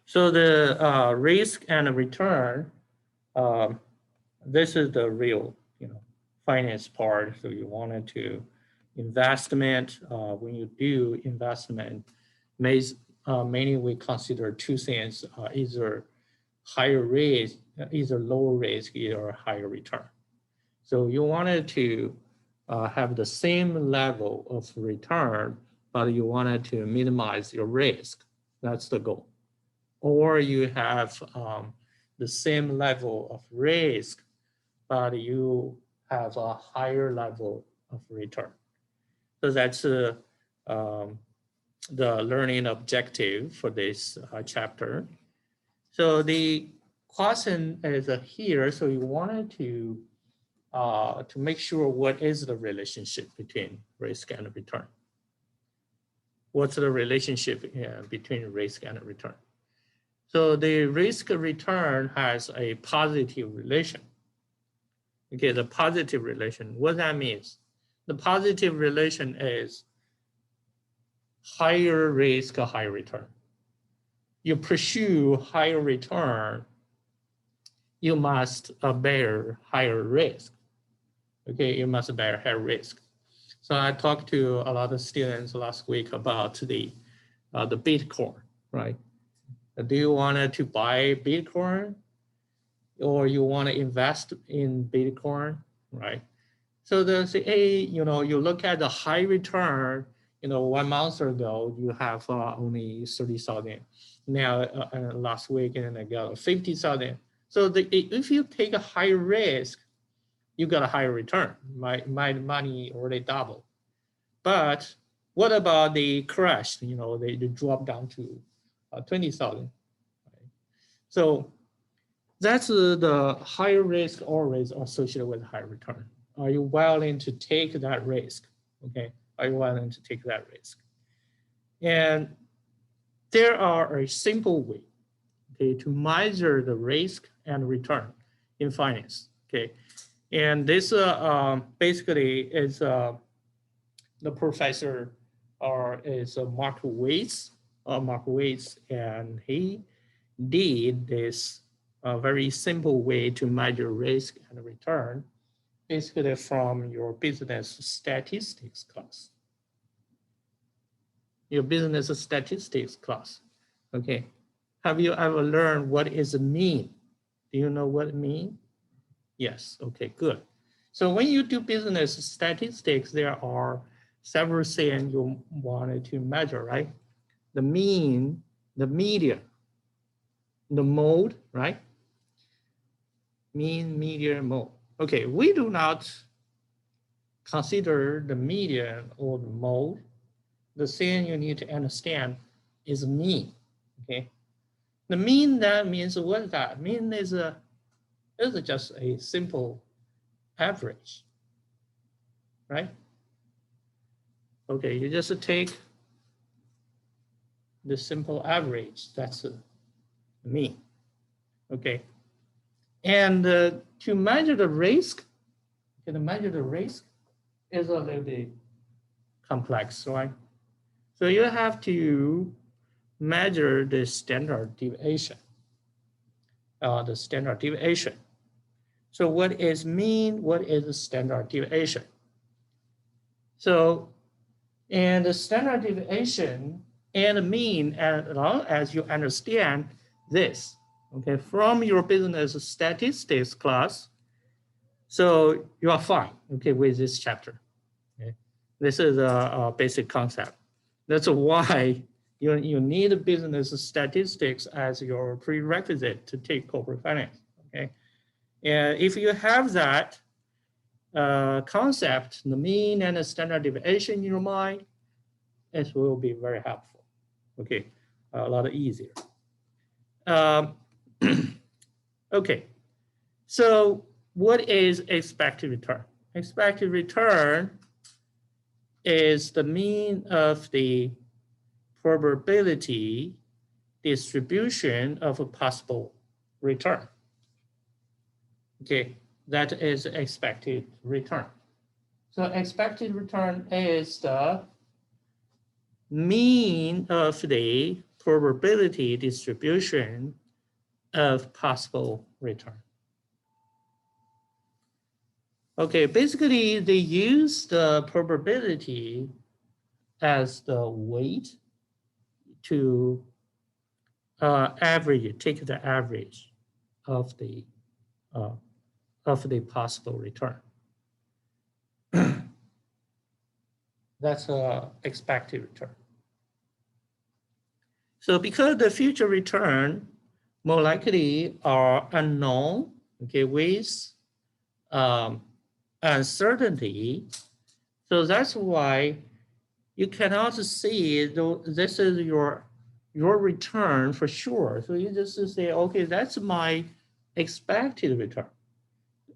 So the risk and return, um, this is the real, finance part. So you wanted to investment. When you do investment, mainly we consider two things: either higher risk, either lower risk, or higher return. So you wanted to have the same level of return, but you wanted to minimize your risk. That's the goal. Or you have the same level of risk, but you have a higher level of return. So that's the learning objective for this chapter. So the question is here. So you wanted to make sure what is the relationship between risk and return. What's the relationship between risk and return? So the risk return has a positive relation. Okay, the positive relation, what that means? The positive relation is higher risk, higher return. You pursue higher return, you must bear higher risk. Okay, you must bear higher risk. So I talked to a lot of students last week about the Bitcoin, right? Do you want to buy Bitcoin or you want to invest in Bitcoin, right? So you look at the high return, 1 month ago, you have only 30,000. Now, last week, and I got 50,000. So if you take a high risk, you got a higher return. My money already doubled. But what about the crash? They drop down to 20,000. Right? So that's the higher risk always associated with high return. Are you willing to take that risk? Okay, are you willing to take that risk? And there are a simple way, okay, to measure the risk and return in finance. Okay, and this basically is the professor is Mark Waits. Mark Waits, and he did this very simple way to measure risk and return, basically from your business statistics class. Your business statistics class. Okay. Have you ever learned what is a mean? Do you know what it means? Yes. Okay, good. So when you do business statistics, there are several things you wanted to measure, right? The mean, the median, the mode, right? Mean, median, mode. Okay, we do not consider the median or the mode. The thing you need to understand is mean, okay? The mean, that means what is that? Mean is just a simple average, right? Okay, you just take the simple average, that's the mean, okay? And to measure the risk, is a little bit complex, right? So you have to measure the standard deviation. So what is mean? What is the standard deviation? So, and the standard deviation and the mean, as long as you understand this, okay, from your business statistics class, so you are fine, okay, with this chapter. Okay? This is a basic concept. That's why you need business statistics as your prerequisite to take corporate finance, okay? And if you have that concept, the mean and the standard deviation in your mind, it will be very helpful, okay? A lot easier. Okay, so what is expected return? Expected return is the mean of the probability distribution of a possible return. Okay, that is expected return. So expected return is the mean of the probability distribution of possible return. Okay, basically they use the probability as the weight to take the average of the possible return. That's expected return. So because the future return more likely are unknown, okay, with uncertainty, so that's why you cannot see this is your return for sure. So you just say, okay, that's my expected return.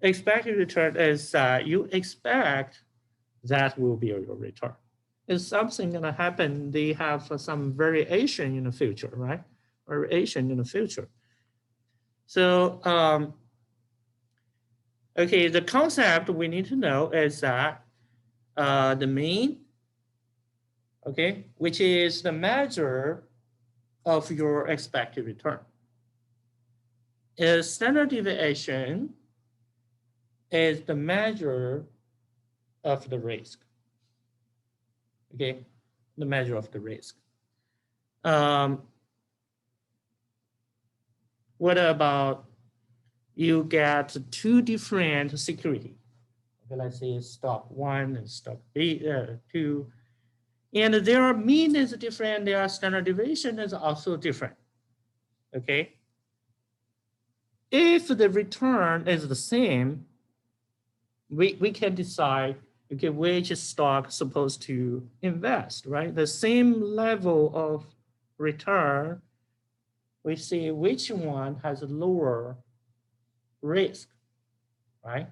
Expected return is you expect that will be your return. Is something going to happen, they have some variation in the future, right? Variation in the future. So, okay, the concept we need to know is that the mean, okay, which is the measure of your expected return. Is standard deviation is the measure of the risk. Okay, the measure of the risk. What about you get two different security? Okay, let's say stock 1 and stock 2. And their mean is different, their standard deviation is also different. Okay. If the return is the same, we can decide, okay, which stock is supposed to invest, right? The same level of return, we see which one has a lower risk, right?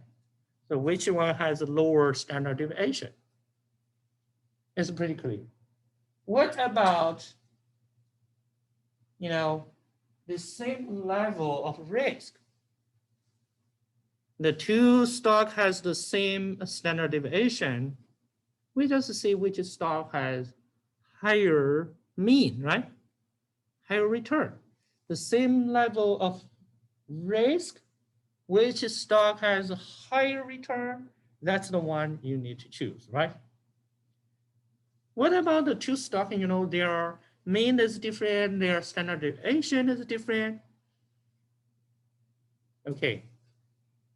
So which one has a lower standard deviation? It's pretty clear. What about, the same level of risk? The two stock has the same standard deviation. We just see which stock has higher mean, right? Higher return. The same level of risk, which stock has a higher return, that's the one you need to choose, right? What about the two stock, their mean is different, their standard deviation is different. Okay,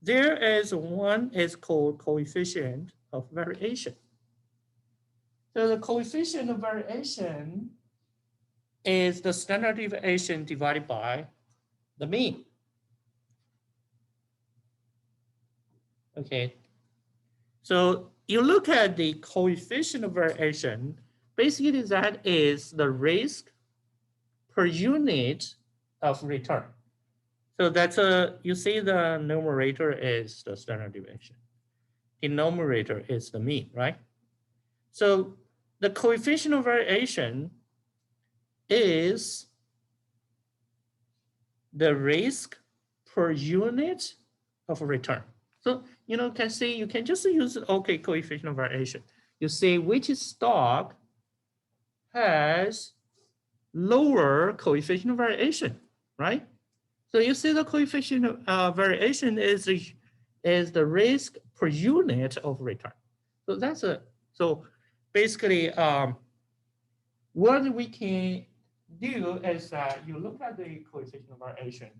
there is one is called coefficient of variation. So the coefficient of variation is the standard deviation divided by the mean. Okay, so you look at the coefficient of variation, basically that is the risk per unit of return. So that's you see the numerator is the standard deviation. Denominator is the mean, right? So the coefficient of variation is the risk per unit of return. So, you can just use, okay, coefficient of variation. You say which stock has lower coefficient of variation, right? So you see the coefficient of variation is the risk per unit of return. So so basically what we can do is that you look at the coefficient of variation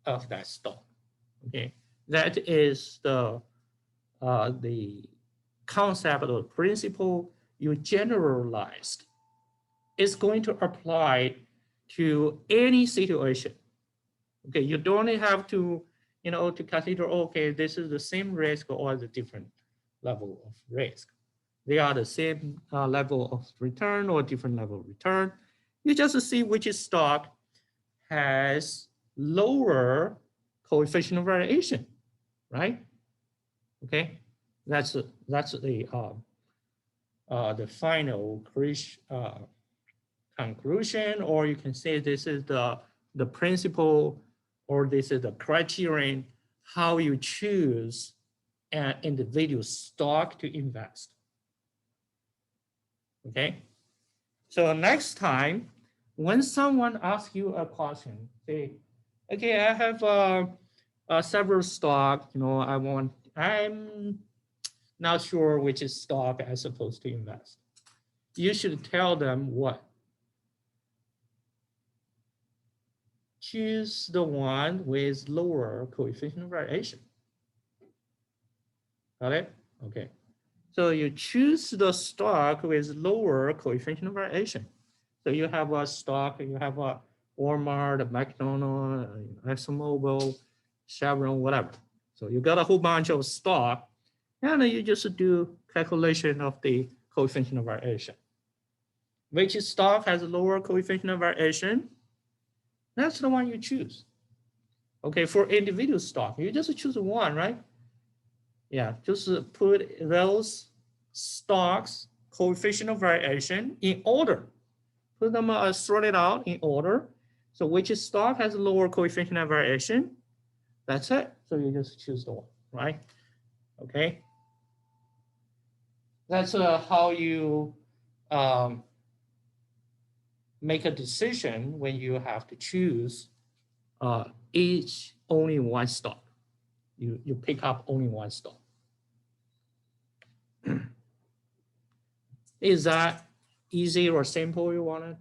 of that stock. Okay, that is the concept or principle you generalized. It's going to apply to any situation. Okay, you don't have to, to consider, okay, this is the same risk or the different level of risk. They are the same level of return or different level of return. You just see which stock has lower coefficient of variation, right? Okay, that's the final conclusion, or you can say this is the principle, or this is the criterion how you choose an individual stock to invest. Okay, so next time when someone asks you a question, say, okay, I have several stock, I'm not sure which stock I'm supposed to invest. You should tell them what? Choose the one with lower coefficient of variation. Got it? Okay. So you choose the stock with lower coefficient of variation. So you have a stock, you have a Walmart, McDonald's, ExxonMobil, Chevron, whatever. So you got a whole bunch of stock, and you just do calculation of the coefficient of variation. Which stock has a lower coefficient of variation? That's the one you choose. Okay, for individual stock, you just choose one, right? Yeah, just put those stocks coefficient of variation in order. Put them sorted out in order. So which stock has a lower coefficient of variation? That's it. So you just choose the one, right? Okay. That's how you make a decision when you have to choose each only one stock. You pick up only one stock. Is that easy or simple you wanted?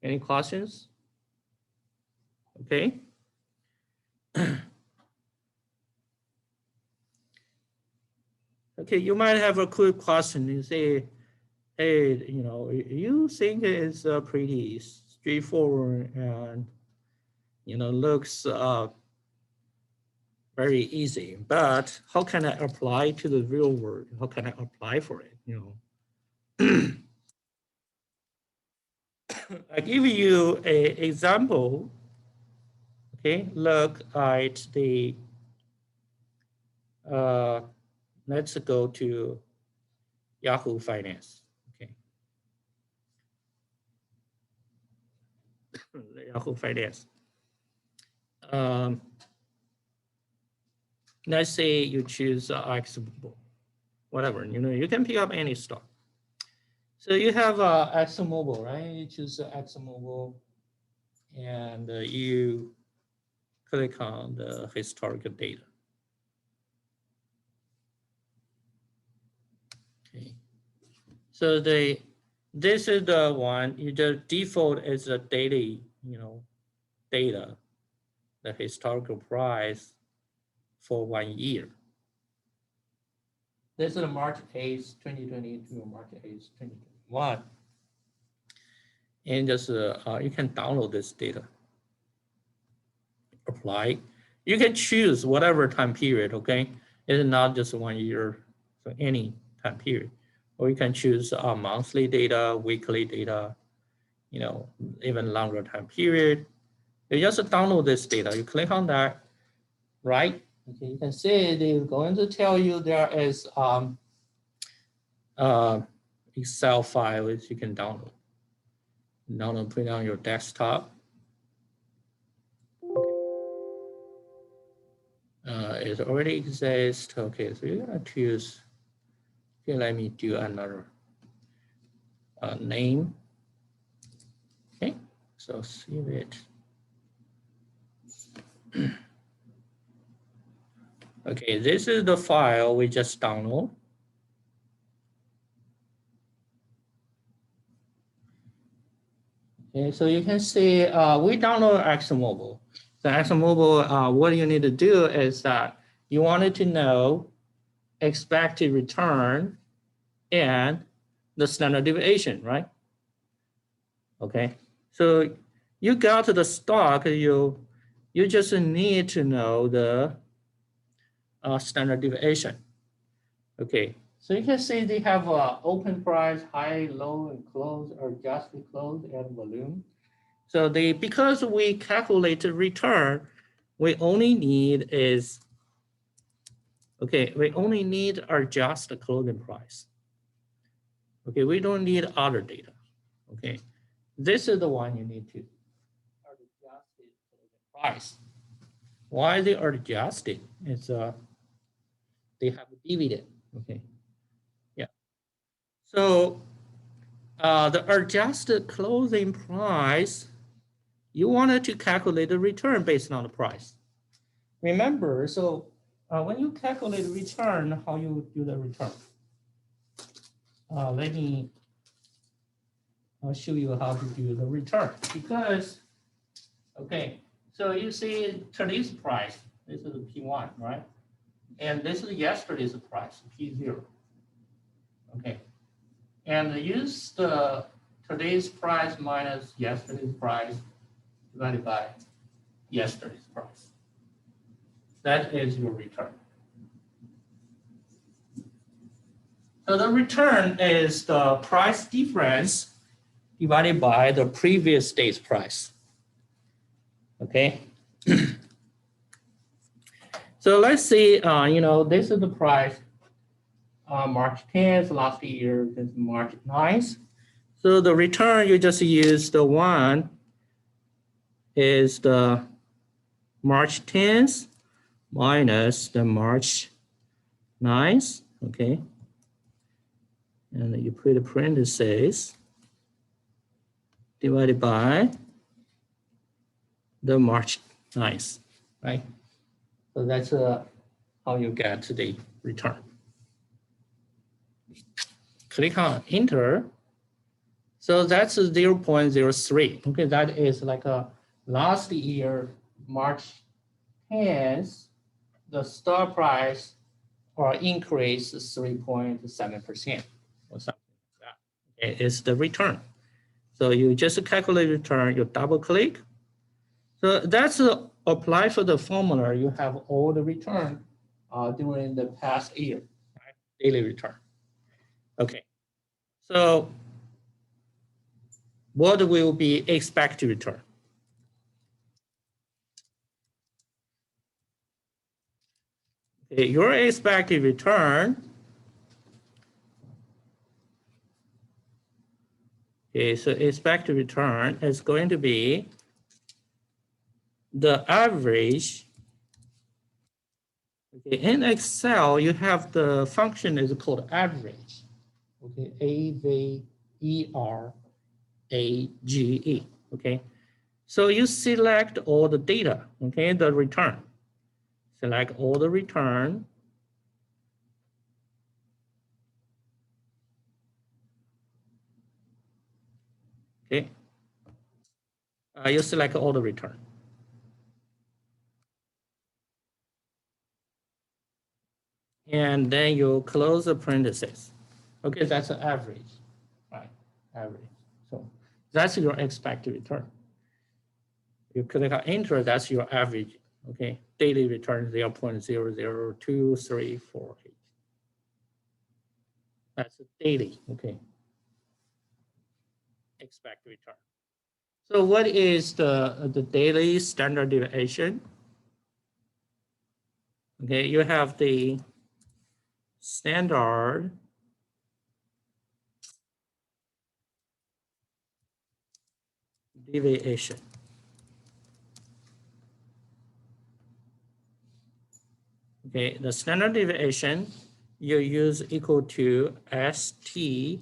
Any questions? Okay. Okay, you might have a quick question. You say, hey, you think it's pretty straightforward and, looks very easy, but how can I apply to the real world? How can I apply for it? I give you an example. Okay, look at the, let's go to Yahoo Finance. Okay, Yahoo Finance. Let's say you choose ExxonMobil, whatever, you can pick up any stock. So you have ExxonMobil, right? You choose ExxonMobil and you click on the historical data. Okay. So this is the one, you just default is the daily, data, the historical price for 1 year. This is March 8th, 2020 to March 8th, 2021. And just you can download this data. Apply. You can choose whatever time period, okay? It's not just 1 year, so any time period. Or you can choose monthly data, weekly data, even longer time period. You just download this data. You click on that, right? Okay, you can see they're going to tell you there is Excel file which you can download. Put it on your desktop. It already exists. Okay, so you're gonna choose. Okay, let me do another name. Okay, so save it. Okay, this is the file we just download. Okay, so you can see we download ExxonMobil. So ExxonMobil, what you need to do is that you wanted to know expected return and the standard deviation, right? Okay, so you got to the stock, you just need to know the standard deviation. Okay, so you can see they have open price, high, low, and close, or adjusted close, and volume. So because we calculate the return, we only need is, okay, we only need adjust the closing price. Okay, we don't need other data. Okay, this is the one you need to adjust the closing price. Why they are adjusted? It's they have a dividend. Okay, yeah. So the adjusted closing price, you wanted to calculate the return based on the price. Remember, so when you calculate return, how you do the return? Let me I'll show you how to do the return. Because, okay, so you see today's price, this is P1, right? And this is yesterday's price, P0. Okay, and use the today's price minus yesterday's price divided by yesterday's price. That is your return. So the return is the price difference divided by the previous day's price. Okay. So let's see, this is the price March 10th last year, this is March 9th. So the return, you just use the one is the March 10th minus the March 9th, okay? And you put the parentheses divided by the March 9th, right? So that's how you get the return. Click on enter. So that's 0.03. Okay, that is like a last year, March 10th, the stock price or increase 3.7% or something like that. Okay, it's the return. So you just calculate return, you double click. So that's apply for the formula. You have all the return during the past year, right? Daily return. Okay, so what will be expected return? Okay, your expected return. Okay, so expected return is going to be the average. Okay, in Excel, you have the function is called average. Okay, AVERAGE. Okay, so you select all the data. Okay, the return. Select all the return. Okay, you select all the return. And then you close the parentheses. Okay, that's an average, right? Average. So that's your expected return. You click on enter, that's your average. Okay, daily return 0.002348. That's a daily, okay. Expected return. So what is the daily standard deviation? Okay, you have the standard deviation. Okay, the standard deviation you use equal to STDEV,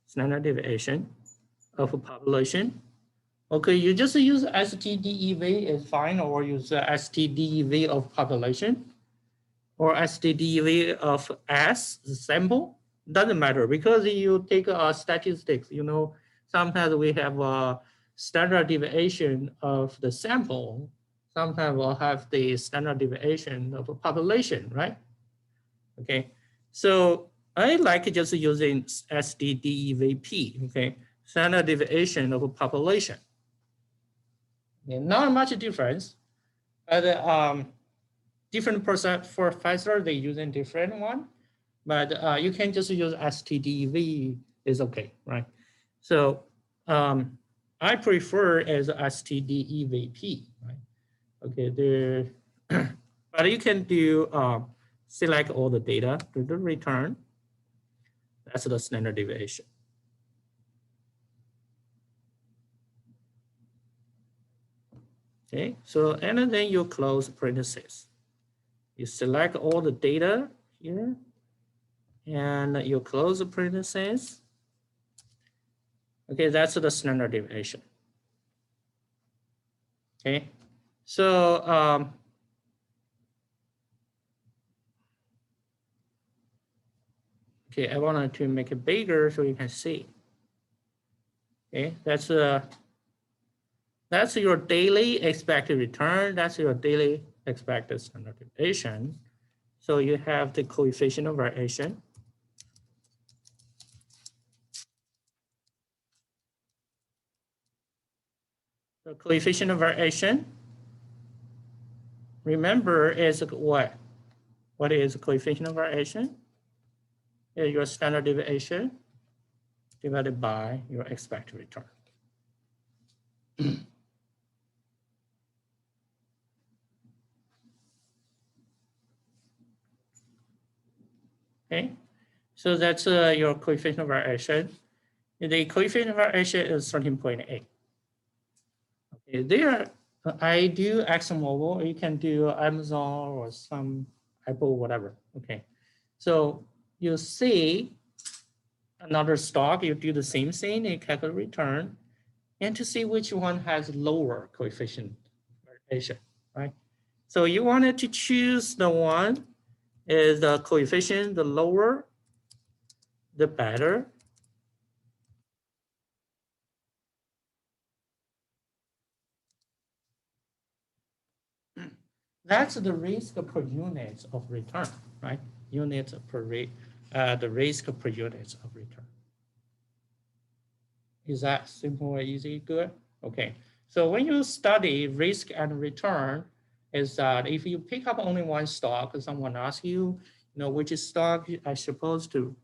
standard deviation of a population. Okay, you just use STDEV is fine, or use STDEV of population, or STDEV of S sample. Doesn't matter, because you take statistics, sometimes we have a standard deviation of the sample. Sometimes we'll have the standard deviation of a population, right? Okay, so I like just using STDEVP, okay? Standard deviation of a population. Not much difference, but different professor, they using different one, but you can just use STDEV is okay, right? So I prefer as STDEVP, right? Okay, but you can do select all the data, do the return. That's the standard deviation. Okay, so and then you close parentheses. You select all the data here, and you close the parentheses. Okay, that's the standard deviation. Okay, so okay, I wanted to make it bigger so you can see. Okay, that's your daily expected return. That's your daily expected standard deviation. So you have the coefficient of variation. The coefficient of variation, remember, is what? What is the coefficient of variation? Is your standard deviation divided by your expected return. Okay, so that's your coefficient of variation. The coefficient of variation is 13.8. Okay, there, I do ExxonMobil, you can do Amazon or some Apple, whatever. Okay, so you see another stock, you do the same thing, you calculate return, and to see which one has lower coefficient variation, right? So you wanted to choose the one is the coefficient, the lower, the better. That's the risk per unit of return, right? Units per rate, the risk per unit of return. Is that simple, easy, good? Okay. So when you study risk and return, is that if you pick up only one stock, someone asks you, which stock I supposed to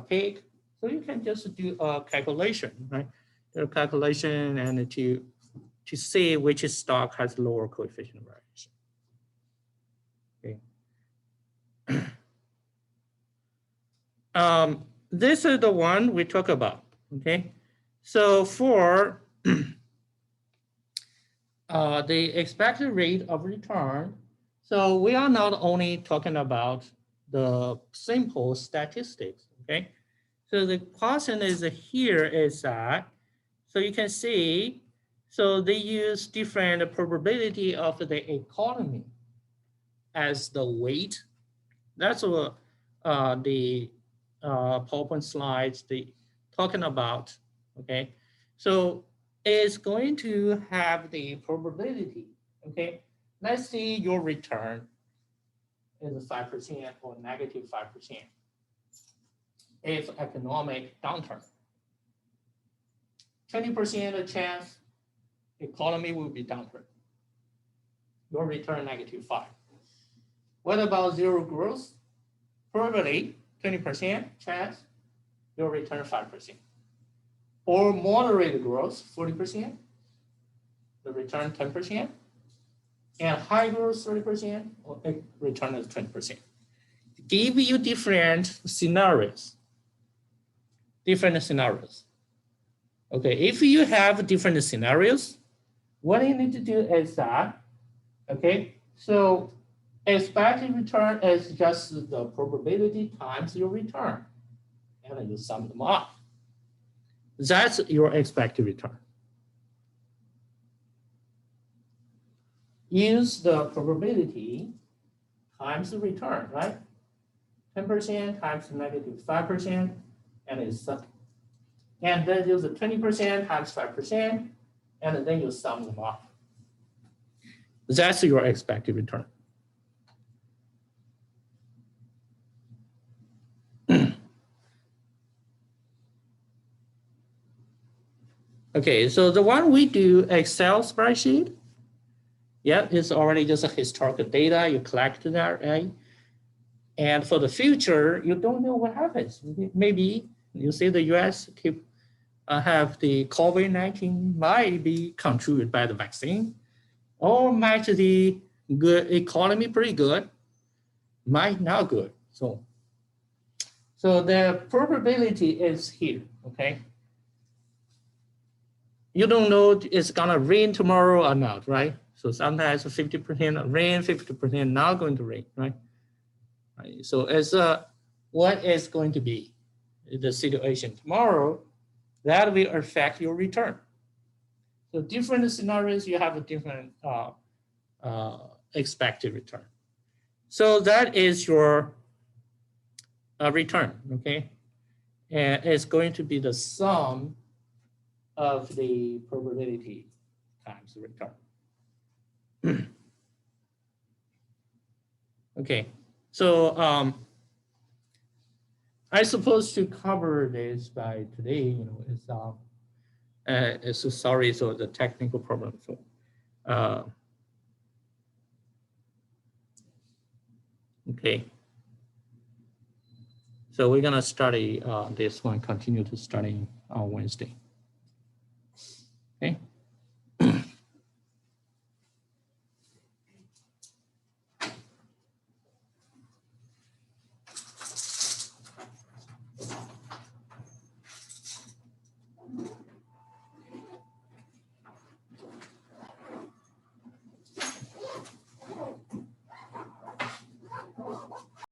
pick, so you can just do a calculation, right? The calculation and to see which stock has lower coefficient variation. Okay. This is the one we talk about. Okay. So for the expected rate of return, so we are not only talking about the simple statistics, okay? So the question is here is that, so you can see, so they use different probability of the economy as the weight. That's what the PowerPoint slides they talking about, okay? So it's going to have the probability, okay? Let's see your return is 5% or negative 5%. If economic downturn, 20% chance economy will be downturn. Your return -5. What about zero growth? Probably 20% chance your return 5%. Or moderate growth, 40%, the return 10%, and high growth 30%, or return is 20%. Give you different scenarios. Okay, if you have different scenarios, what you need to do is that, okay, so expected return is just the probability times your return, and you sum them up. That's your expected return. Use the probability times the return, right? 10% times -5%, and it's and then use the 20% times 5%, and then you sum them up. That's your expected return. Okay, so the one we do Excel spreadsheet, yeah, it's already just a historical data, you collect that, right? And for the future, you don't know what happens. Maybe you see the US keep have the COVID-19 might be contributed by the vaccine, or might the good economy pretty good, might not good. So the probability is here, okay? You don't know it's gonna rain tomorrow or not, right? So sometimes 50% rain, 50% not going to rain, right? So it's what is going to be the situation tomorrow that will affect your return. So different scenarios, you have a different expected return. So that is your return, okay? And it's going to be the sum of the probability times the return. Okay, so I suppose to cover this by today, it's so sorry, so the technical problem. So, okay. So we're gonna study this one, continue to study on Wednesday. Okay.